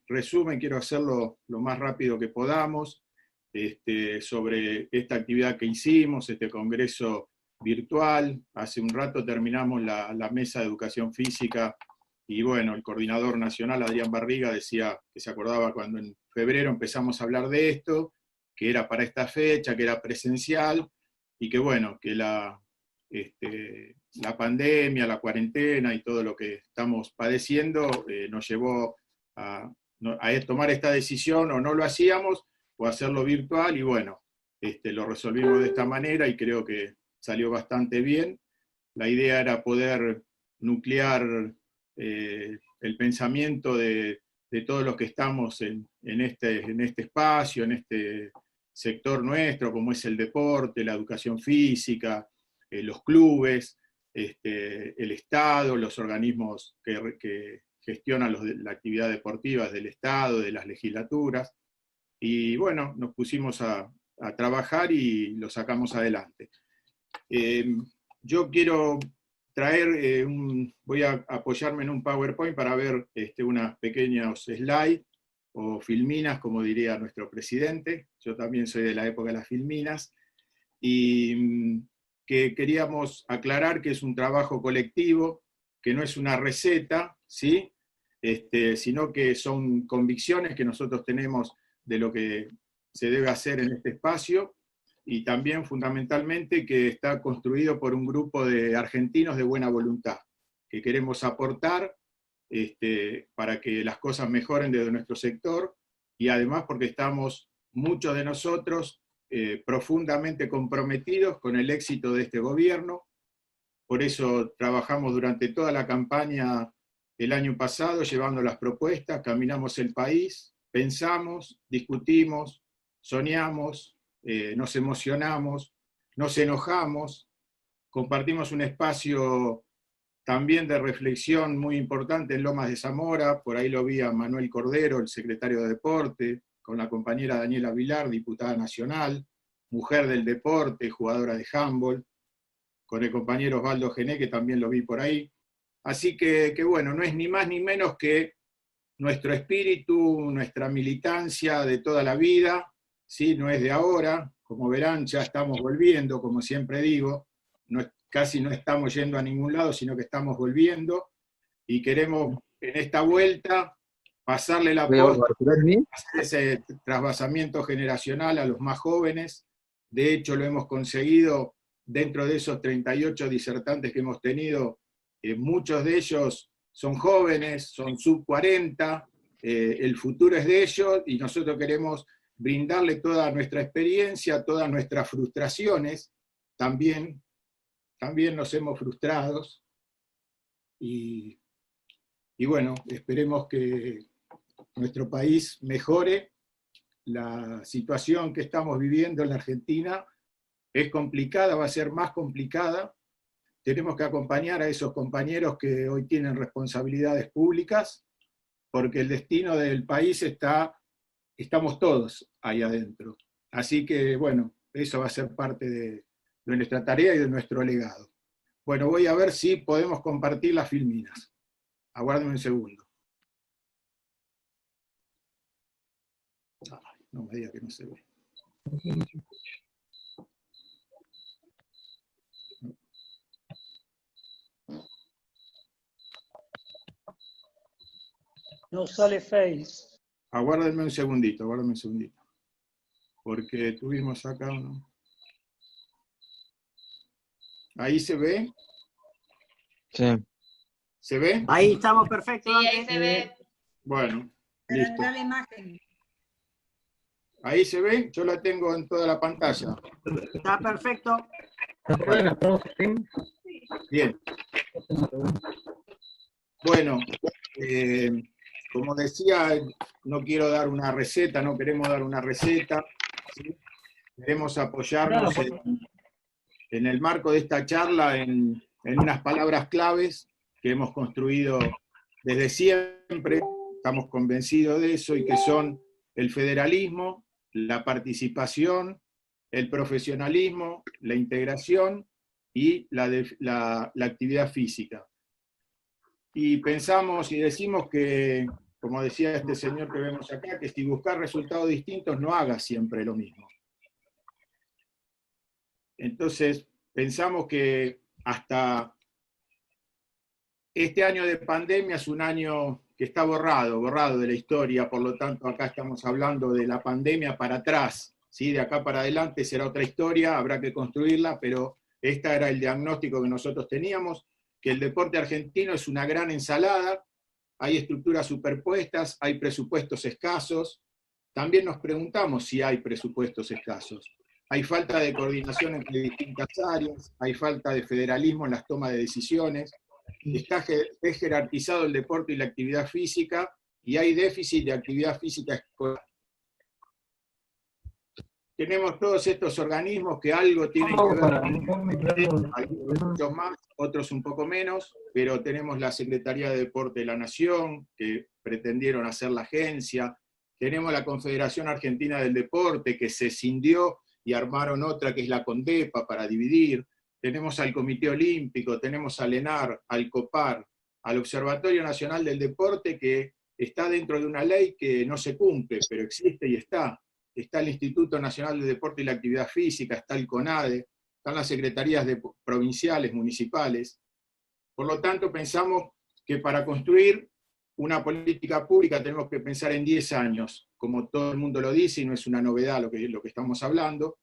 resumen, quiero hacerlo lo más rápido que podamos, sobre esta actividad que hicimos, este congreso virtual. Hace un rato terminamos la mesa de educación física y bueno, el coordinador nacional, Adrián Barriga, decía que se acordaba cuando en febrero empezamos a hablar de esto, que era para esta fecha, que era presencial, y que bueno, que la pandemia, la cuarentena y todo lo que estamos padeciendo nos llevó a tomar esta decisión, o no lo hacíamos, o hacerlo virtual, y bueno, lo resolvimos de esta manera y creo que salió bastante bien. La idea era poder nuclear el pensamiento de todos los que estamos en este espacio, en este sector nuestro, como es el deporte, la educación física, los clubes, el Estado, los organismos que gestionan la actividad deportiva del Estado, de las legislaturas. Y bueno, nos pusimos a trabajar y lo sacamos adelante. Yo quiero traer, voy a apoyarme en un PowerPoint para ver unas pequeños slides, o filminas, como diría nuestro presidente. Yo también soy de la época de las filminas, y que queríamos aclarar que es un trabajo colectivo, que no es una receta, ¿sí? Sino que son convicciones que nosotros tenemos de lo que se debe hacer en este espacio, y también fundamentalmente que está construido por un grupo de argentinos de buena voluntad, que queremos aportar para que las cosas mejoren desde nuestro sector, y además porque estamos muchos de nosotros profundamente comprometidos con el éxito de este gobierno. Por eso trabajamos durante toda la campaña el año pasado, llevando las propuestas, caminamos el país, pensamos, discutimos, soñamos, nos emocionamos, nos enojamos, compartimos un espacio también de reflexión muy importante en Lomas de Zamora. Por ahí lo vi a Manuel Cordero, el secretario de Deporte, con la compañera Daniela Vilar, diputada nacional, mujer del deporte, jugadora de handball, con el compañero Osvaldo Gené, que también lo vi por ahí. Así que bueno, no es ni más ni menos que nuestro espíritu, nuestra militancia de toda la vida, ¿sí? No es de ahora. Como verán, ya estamos volviendo, como siempre digo, casi no estamos yendo a ningún lado, sino que estamos volviendo, y queremos en esta vuelta pasarle la posta, hacer ese trasvasamiento generacional a los más jóvenes. De hecho, lo hemos conseguido. Dentro de esos 38 disertantes que hemos tenido, muchos de ellos son jóvenes, son sub 40, el futuro es de ellos, y nosotros queremos brindarle toda nuestra experiencia, todas nuestras frustraciones. También nos hemos frustrado, y bueno, esperemos que nuestro país mejore. La situación que estamos viviendo en la Argentina es complicada, va a ser más complicada. Tenemos que acompañar a esos compañeros que hoy tienen responsabilidades públicas, porque el destino del país estamos todos ahí adentro. Así que, bueno, eso va a ser parte de nuestra tarea y de nuestro legado. Bueno, voy a ver si podemos compartir las filminas. Aguárdenme un segundo. Ay, no me diga que no se ve. No sale Face. Aguárdenme un segundito, porque tuvimos acá uno. ¿Ahí se ve? Sí. ¿Se ve? Ahí estamos perfectos. Sí, ahí se ve. Bueno, listo. La imagen. ¿Ahí se ve? Yo la tengo en toda la pantalla. Está perfecto. Bien. Bueno, como decía, no quiero dar una receta, no queremos dar una receta, ¿sí? Queremos apoyarnos en el marco de esta charla en unas palabras claves que hemos construido desde siempre, estamos convencidos de eso, y que son el federalismo, la participación, el profesionalismo, la integración y la actividad física. Y pensamos y decimos que como decía este señor que vemos acá, que si buscar resultados distintos no haga siempre lo mismo. Entonces, pensamos que hasta este año de pandemia es un año que está borrado de la historia, por lo tanto acá estamos hablando de la pandemia para atrás, ¿sí? De acá para adelante será otra historia, habrá que construirla, pero este era el diagnóstico que nosotros teníamos, que el deporte argentino es una gran ensalada, hay estructuras superpuestas, hay presupuestos escasos. También nos preguntamos si hay presupuestos escasos. Hay falta de coordinación entre distintas áreas, hay falta de federalismo en las tomas de decisiones, es jerarquizado el deporte y la actividad física, y hay déficit de actividad física escolar. Tenemos todos estos organismos que algo tienen que ver, hay muchos más, otros un poco menos, pero tenemos la Secretaría de Deporte de la Nación, que pretendieron hacer la agencia, tenemos la Confederación Argentina del Deporte, que se escindió y armaron otra que es la CONDEPA para dividir, tenemos al Comité Olímpico, tenemos al ENAR, al COPAR, al Observatorio Nacional del Deporte, que está dentro de una ley que no se cumple, pero existe y está. Está el Instituto Nacional de Deporte y la Actividad Física, está el CONADE, están las secretarías provinciales, municipales. Por lo tanto, pensamos que para construir una política pública tenemos que pensar en 10 años, como todo el mundo lo dice, y no es una novedad lo que estamos hablando,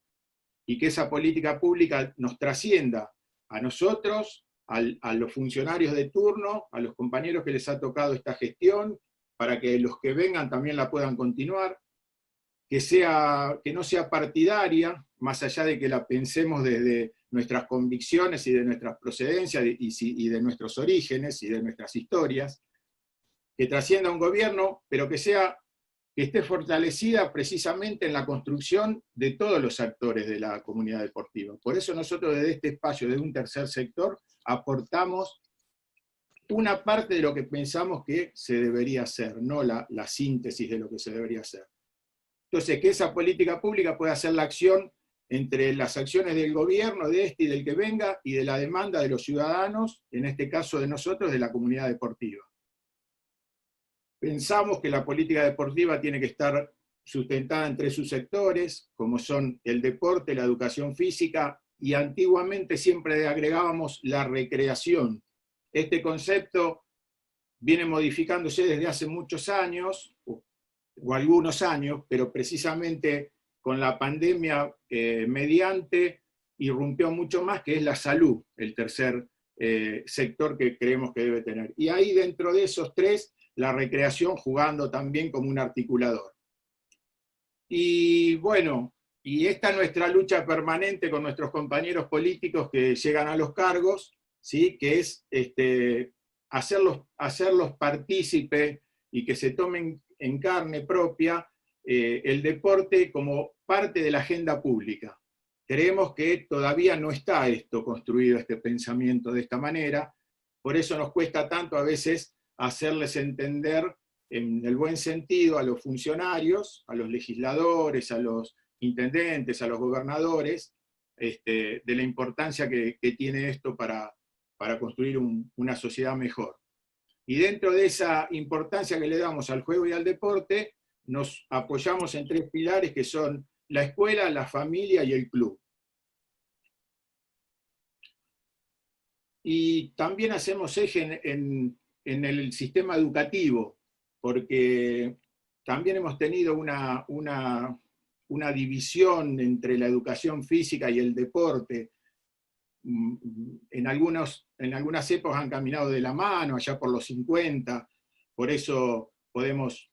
y que esa política pública nos trascienda a nosotros, a los funcionarios de turno, a los compañeros que les ha tocado esta gestión, para que los que vengan también la puedan continuar, que no sea partidaria, más allá de que la pensemos desde nuestras convicciones y de nuestras procedencias y de nuestros orígenes y de nuestras historias, que trascienda un gobierno, pero que esté fortalecida precisamente en la construcción de todos los actores de la comunidad deportiva. Por eso nosotros desde este espacio, de un tercer sector, aportamos una parte de lo que pensamos que se debería hacer, no la síntesis de lo que se debería hacer. Entonces, que esa política pública pueda ser la acción entre las acciones del gobierno, de este y del que venga, y de la demanda de los ciudadanos, en este caso de nosotros, de la comunidad deportiva. Pensamos que la política deportiva tiene que estar sustentada en 3 subsectores, como son el deporte, la educación física, y antiguamente siempre agregábamos la recreación. Este concepto viene modificándose desde hace muchos años, o algunos años, pero precisamente con la pandemia mediante irrumpió mucho más, que es la salud, el tercer sector que creemos que debe tener. Y ahí dentro de esos 3, la recreación jugando también como un articulador. Y bueno, y esta es nuestra lucha permanente con nuestros compañeros políticos que llegan a los cargos, ¿sí? Que es hacerlos partícipes y que se tomen en carne propia el deporte como parte de la agenda pública. Creemos que todavía no está esto construido, este pensamiento de esta manera, por eso nos cuesta tanto a veces hacerles entender en el buen sentido a los funcionarios, a los legisladores, a los intendentes, a los gobernadores, de la importancia que tiene esto para construir una sociedad mejor. Y dentro de esa importancia que le damos al juego y al deporte, nos apoyamos en 3 pilares que son la escuela, la familia y el club. Y también hacemos eje en el sistema educativo, porque también hemos tenido una división entre la educación física y el deporte. En algunas épocas han caminado de la mano, allá por los 50, por eso podemos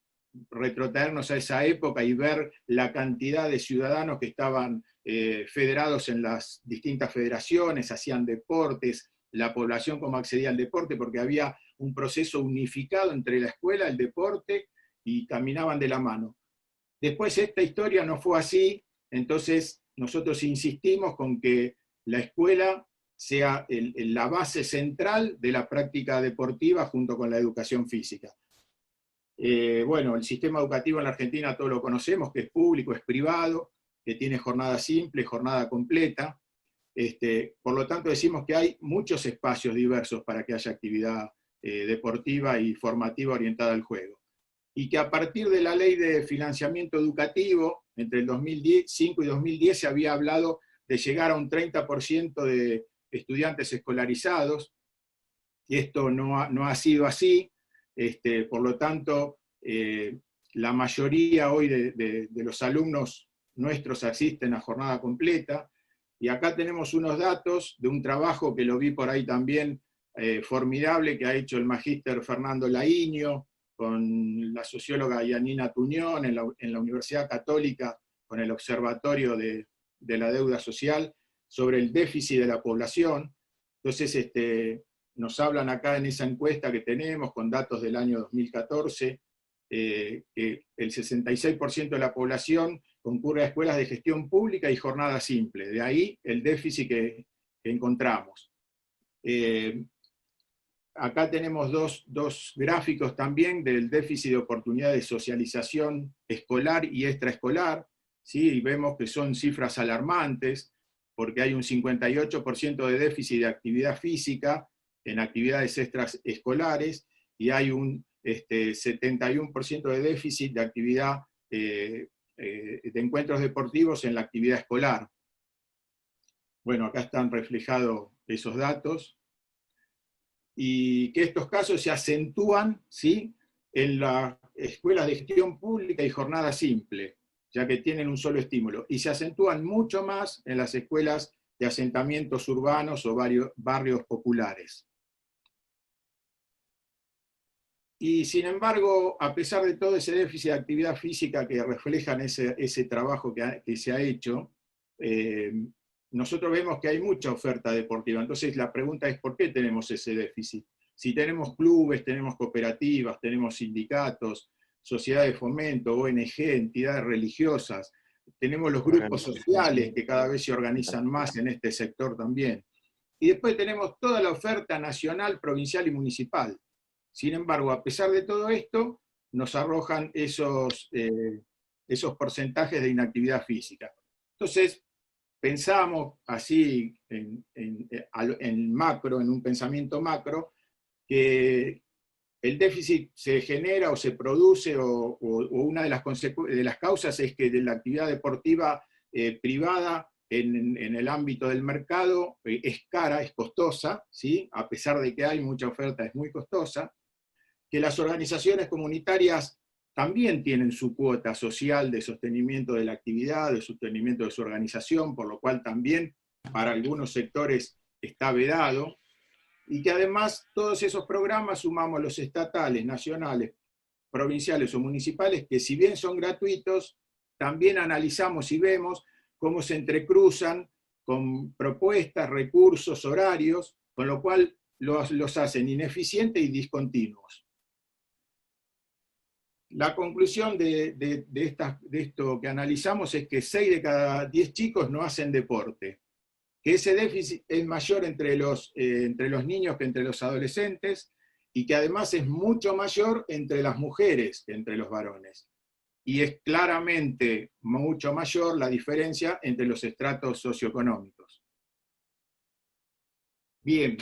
retrotraernos a esa época y ver la cantidad de ciudadanos que estaban federados en las distintas federaciones, hacían deportes, la población cómo accedía al deporte, porque había un proceso unificado entre la escuela, el deporte, y caminaban de la mano. Después esta historia no fue así, entonces nosotros insistimos con que la escuela sea la base central de la práctica deportiva junto con la educación física. Bueno, el sistema educativo en la Argentina todos lo conocemos, que es público, es privado, que tiene jornada simple, jornada completa. Por lo tanto decimos que hay muchos espacios diversos para que haya actividad deportiva y formativa orientada al juego. y que a partir de la ley de financiamiento educativo, entre el 2005 y 2010 se había hablado de llegar a un 30% de estudiantes escolarizados, y esto no ha sido así. Por lo tanto, la mayoría hoy de los alumnos nuestros asisten a jornada completa, y acá tenemos unos datos de un trabajo que lo vi por ahí también, formidable, que ha hecho el magíster Fernando Laíño, con la socióloga Yanina Tuñón, en la Universidad Católica, con el Observatorio de la Deuda Social, sobre el déficit de la población. Entonces, nos hablan acá en esa encuesta que tenemos, con datos del año 2014, que el 66% de la población concurre a escuelas de gestión pública y jornada simple. De ahí el déficit que encontramos. Acá tenemos dos gráficos también del déficit de oportunidad de socialización escolar y extraescolar, ¿sí? Y vemos que son cifras alarmantes, porque hay un 58% de déficit de actividad física en actividades extraescolares, y hay un 71% de déficit de actividad de encuentros deportivos en la actividad escolar. Bueno, acá están reflejados esos datos, y que estos casos se acentúan, ¿sí?, en las escuelas de gestión pública y jornada simple, ya que tienen un solo estímulo, y se acentúan mucho más en las escuelas de asentamientos urbanos o barrios populares. Y sin embargo, a pesar de todo ese déficit de actividad física que reflejan ese trabajo que se ha hecho, nosotros vemos que hay mucha oferta deportiva. Entonces la pregunta es, ¿por qué tenemos ese déficit? Si tenemos clubes, tenemos cooperativas, tenemos sindicatos, sociedades de fomento, ONG, entidades religiosas, tenemos los grupos sociales que cada vez se organizan más en este sector también. Y después tenemos toda la oferta nacional, provincial y municipal. Sin embargo, a pesar de todo esto, nos arrojan esos porcentajes de inactividad física. Entonces, pensamos así en macro, en un pensamiento macro, que el déficit se genera o se produce, o una de las causas es que de la actividad deportiva privada en el ámbito del mercado es cara, es costosa, ¿sí? A pesar de que hay mucha oferta, es muy costosa, que las organizaciones comunitarias también tienen su cuota social de sostenimiento de la actividad, de sostenimiento de su organización, por lo cual también para algunos sectores está vedado, y que además todos esos programas sumamos los estatales, nacionales, provinciales o municipales, que si bien son gratuitos, también analizamos y vemos cómo se entrecruzan con propuestas, recursos, horarios, con lo cual los hacen ineficientes y discontinuos. La conclusión de esto que analizamos es que 6 de cada 10 chicos no hacen deporte, que ese déficit es mayor entre los niños que entre los adolescentes, y que además es mucho mayor entre las mujeres que entre los varones. Y es claramente mucho mayor la diferencia entre los estratos socioeconómicos. Bien.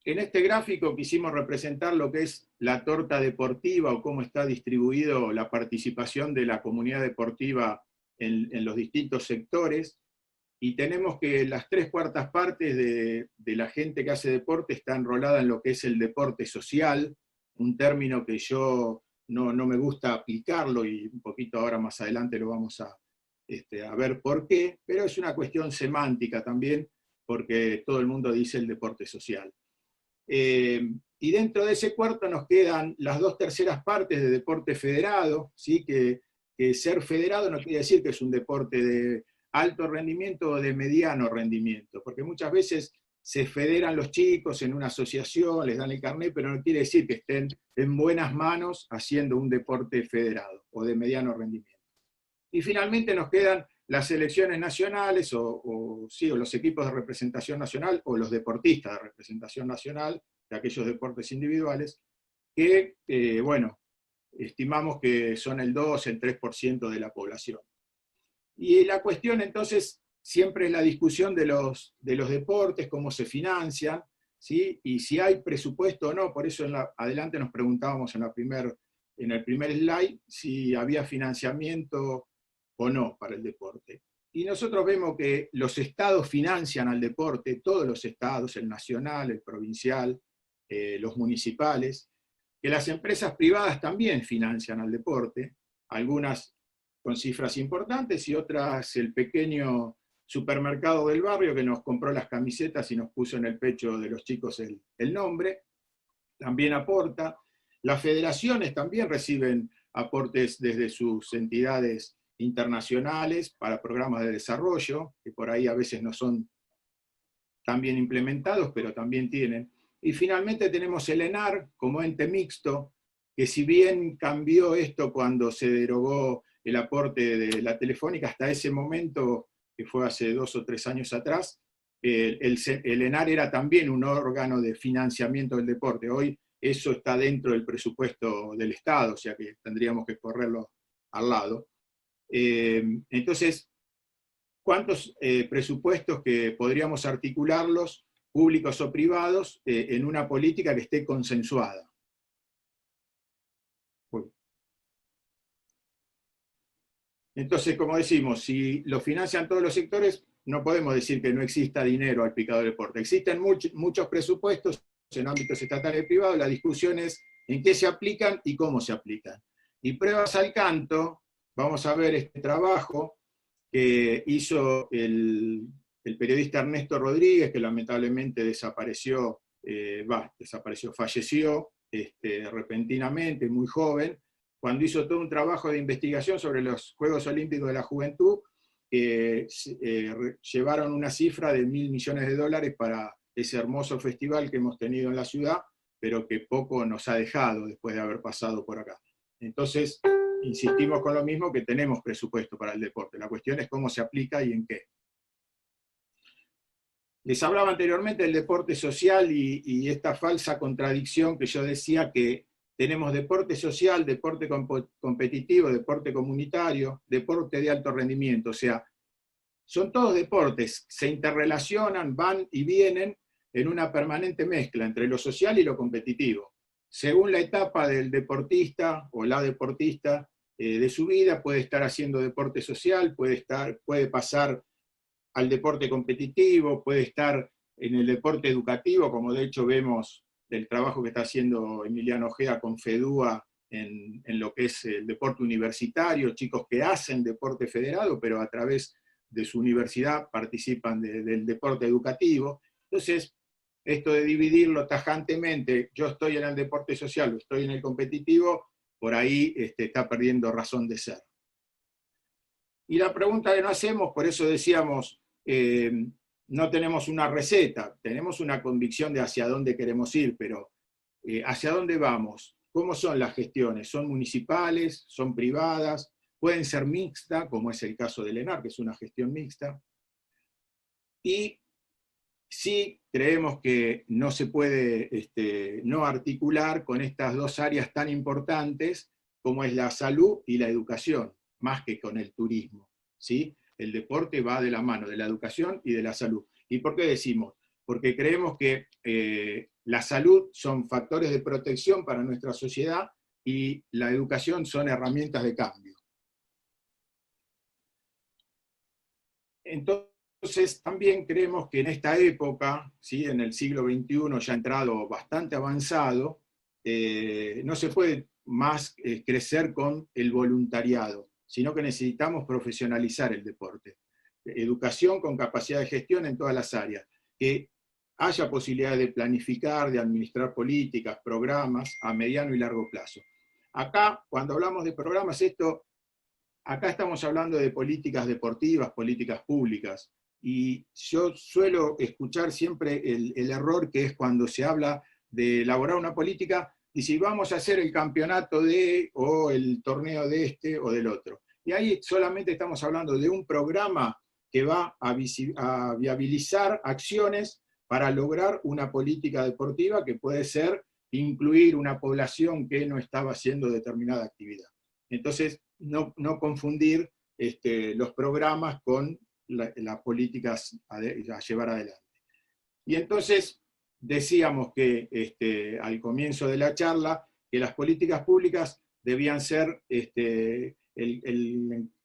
En este gráfico quisimos representar lo que es la torta deportiva, o cómo está distribuido la participación de la comunidad deportiva en los distintos sectores, y tenemos que las 3/4 partes de la gente que hace deporte está enrolada en lo que es el deporte social, un término que yo no me gusta aplicarlo, y un poquito ahora más adelante lo vamos a ver por qué, pero es una cuestión semántica también, porque todo el mundo dice el deporte social. Y dentro de ese cuarto nos quedan las 2/3 partes de deporte federado, ¿sí? Que ser federado no quiere decir que es un deporte de alto rendimiento o de mediano rendimiento, porque muchas veces se federan los chicos en una asociación, les dan el carnet, pero no quiere decir que estén en buenas manos haciendo un deporte federado o de mediano rendimiento. Y finalmente nos quedan las selecciones nacionales, o los equipos de representación nacional, o los deportistas de representación nacional, de aquellos deportes individuales, que, estimamos que son el 2, el 3% de la población. Y la cuestión entonces siempre es la discusión de los deportes, cómo se financian, ¿sí? Y si hay presupuesto o no. Por eso adelante nos preguntábamos en la primera en el primer slide si había financiamiento o no para el deporte. Y nosotros vemos que los estados financian al deporte, todos los estados, el nacional, el provincial, los municipales, que las empresas privadas también financian al deporte, algunas con cifras importantes y otras el pequeño supermercado del barrio que nos compró las camisetas y nos puso en el pecho de los chicos el nombre, también aporta. Las federaciones también reciben aportes desde sus entidades internacionales para programas de desarrollo, que por ahí a veces no son tan bien implementados, pero también tienen. Y finalmente tenemos el ENAR como ente mixto, que si bien cambió esto cuando se derogó el aporte de la Telefónica, hasta ese momento, que fue hace 2 o 3 años atrás, el ENAR era también un órgano de financiamiento del deporte. Hoy eso está dentro del presupuesto del Estado, o sea que tendríamos que correrlo al lado. Entonces, ¿cuántos presupuestos que podríamos articularlos, públicos o privados, en una política que esté consensuada? Entonces, como decimos, si lo financian todos los sectores, no podemos decir que no exista dinero al picado del deporte. Existen muchos presupuestos en ámbitos estatales y privados, la discusión es en qué se aplican y cómo se aplican. Y pruebas al canto, vamos a ver este trabajo que hizo el periodista Ernesto Rodríguez, que lamentablemente desapareció, falleció repentinamente, muy joven, cuando hizo todo un trabajo de investigación sobre los Juegos Olímpicos de la Juventud, llevaron una cifra de $1.000 millones para ese hermoso festival que hemos tenido en la ciudad, pero que poco nos ha dejado después de haber pasado por acá. Entonces, insistimos con lo mismo, que tenemos presupuesto para el deporte. La cuestión es cómo se aplica y en qué. Les hablaba anteriormente del deporte social y esta falsa contradicción que yo decía que tenemos deporte social, deporte competitivo, deporte comunitario, deporte de alto rendimiento. O sea, son todos deportes, se interrelacionan, van y vienen en una permanente mezcla entre lo social y lo competitivo. Según la etapa del deportista o la deportista de su vida, puede estar haciendo deporte social, puede pasar al deporte competitivo, puede estar en el deporte educativo, como de hecho vemos del trabajo que está haciendo Emiliano Ojeda con FEDUA en lo que es el deporte universitario, chicos que hacen deporte federado, pero a través de su universidad participan del deporte educativo. Entonces, esto de dividirlo tajantemente, yo estoy en el deporte social o estoy en el competitivo, por ahí está perdiendo razón de ser. Y la pregunta que no hacemos, por eso decíamos, no tenemos una receta, tenemos una convicción de hacia dónde queremos ir, pero ¿hacia dónde vamos? ¿Cómo son las gestiones? ¿Son municipales? ¿Son privadas? ¿Pueden ser mixtas, como es el caso del ENAR, que es una gestión mixta? Y sí creemos que no se puede no articular con estas dos áreas tan importantes como es la salud y la educación, más que con el turismo, ¿sí? El deporte va de la mano de la educación y de la salud. ¿Y por qué decimos? Porque creemos que la salud son factores de protección para nuestra sociedad y la educación son herramientas de cambio. Entonces, también creemos que en esta época, ¿sí? En el siglo XXI ya entrado bastante avanzado, no se puede más crecer con el voluntariado, sino que necesitamos profesionalizar el deporte. Educación con capacidad de gestión en todas las áreas, que haya posibilidad de planificar, de administrar políticas, programas a mediano y largo plazo. Acá, cuando hablamos de programas, acá estamos hablando de políticas deportivas, políticas públicas, y yo suelo escuchar siempre el error que es cuando se habla de elaborar una política, y si vamos a hacer el campeonato o el torneo de este o del otro. Y ahí solamente estamos hablando de un programa que va a viabilizar acciones para lograr una política deportiva que puede ser incluir una población que no estaba haciendo determinada actividad. Entonces, no confundir los programas con las políticas a llevar adelante. Y entonces decíamos que al comienzo de la charla, que las políticas públicas debían ser el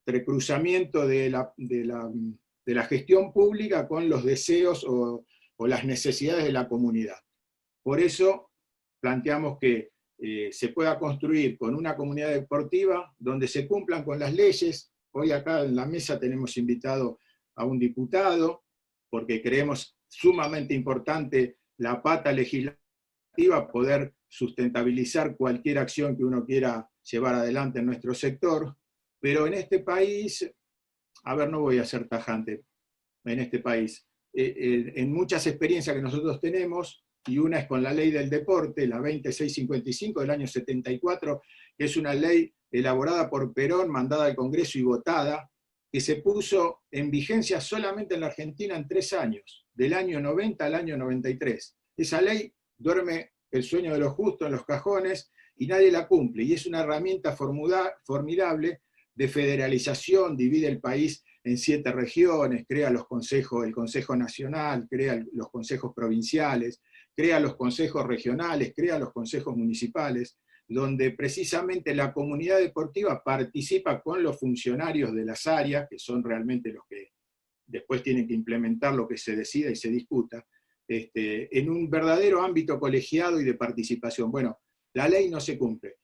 entrecruzamiento de la gestión pública con los deseos o las necesidades de la comunidad. Por eso planteamos que se pueda construir con una comunidad deportiva donde se cumplan con las leyes. Hoy acá en la mesa tenemos invitado a un diputado, porque creemos sumamente importante la pata legislativa, poder sustentabilizar cualquier acción que uno quiera llevar adelante en nuestro sector, pero en este país, a ver, no voy a ser tajante, en este país, en muchas experiencias que nosotros tenemos, y una es con la ley del deporte, la 20655 del año 74, que es una ley elaborada por Perón, mandada al Congreso y votada, que se puso en vigencia solamente en la Argentina en 3 años, del año 90 al año 93. Esa ley duerme el sueño de los justos en los cajones y nadie la cumple, y es una herramienta formidable de federalización, divide el país en 7 regiones, crea los consejos, el Consejo Nacional, crea los consejos provinciales, crea los consejos regionales, crea los consejos municipales, donde precisamente la comunidad deportiva participa con los funcionarios de las áreas, que son realmente los que después tienen que implementar lo que se decida y se discuta, en un verdadero ámbito colegiado y de participación. Bueno, la ley no se cumple.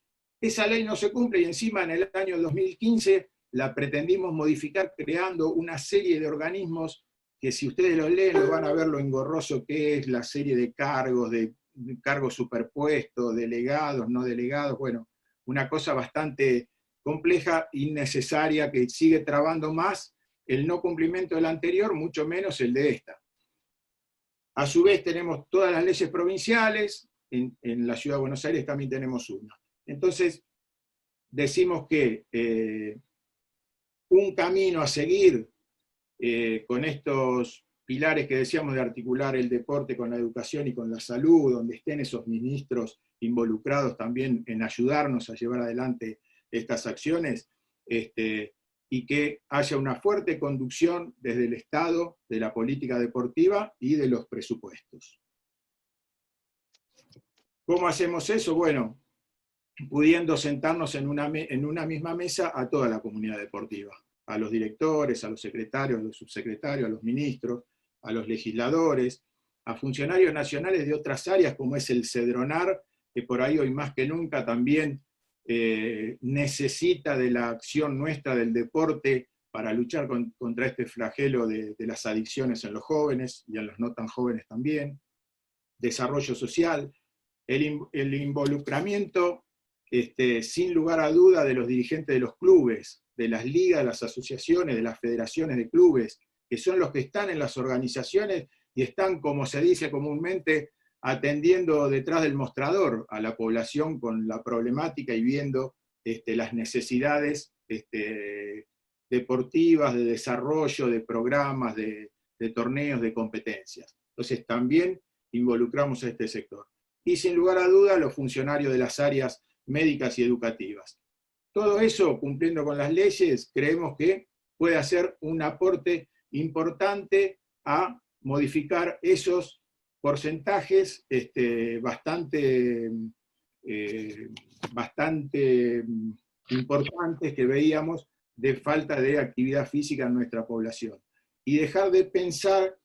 Esa ley no se cumple y encima en el año 2015 la pretendimos modificar creando una serie de organismos que si ustedes lo leen lo van a ver lo engorroso que es, la serie de cargos superpuestos, delegados, no delegados, bueno, una cosa bastante compleja, innecesaria, que sigue trabando más el no cumplimiento del anterior, mucho menos el de esta. A su vez tenemos todas las leyes provinciales, en la Ciudad de Buenos Aires también tenemos una. Entonces, decimos que un camino a seguir con estos pilares que decíamos de articular el deporte con la educación y con la salud, donde estén esos ministros involucrados también en ayudarnos a llevar adelante estas acciones, y que haya una fuerte conducción desde el Estado de la política deportiva y de los presupuestos. ¿Cómo hacemos eso? Bueno, pudiendo sentarnos en una misma mesa a toda la comunidad deportiva, a los directores, a los secretarios, a los subsecretarios, a los ministros, a los legisladores, a funcionarios nacionales de otras áreas como es el CEDRONAR, que por ahí hoy más que nunca también necesita de la acción nuestra del deporte para luchar contra este flagelo de las adicciones en los jóvenes y en los no tan jóvenes también. Desarrollo social, el involucramiento sin lugar a duda de los dirigentes de los clubes, de las ligas, de las asociaciones, de las federaciones de clubes, que son los que están en las organizaciones y están, como se dice comúnmente, atendiendo detrás del mostrador a la población con la problemática y viendo las necesidades deportivas, de desarrollo, de programas, de torneos, de competencias. Entonces también involucramos a este sector. Y sin lugar a duda los funcionarios de las áreas médicas y educativas. Todo eso, cumpliendo con las leyes, creemos que puede hacer un aporte importante a modificar esos porcentajes bastante importantes que veíamos de falta de actividad física en nuestra población. Y dejar de pensar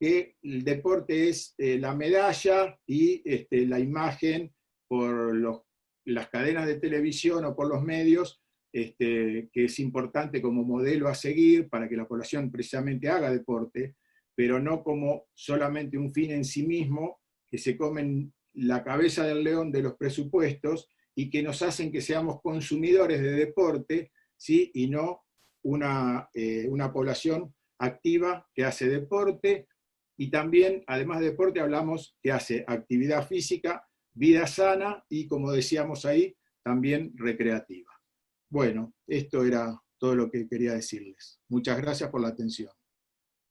que el deporte es la medalla y la imagen por las cadenas de televisión o por los medios, que es importante como modelo a seguir para que la población precisamente haga deporte, pero no como solamente un fin en sí mismo, que se comen la cabeza del león de los presupuestos y que nos hacen que seamos consumidores de deporte, ¿sí? Y no una población activa que hace deporte, y también, además de deporte, hablamos que hace actividad física, vida sana y, como decíamos ahí, también recreativa. Bueno, esto era todo lo que quería decirles. Muchas gracias por la atención.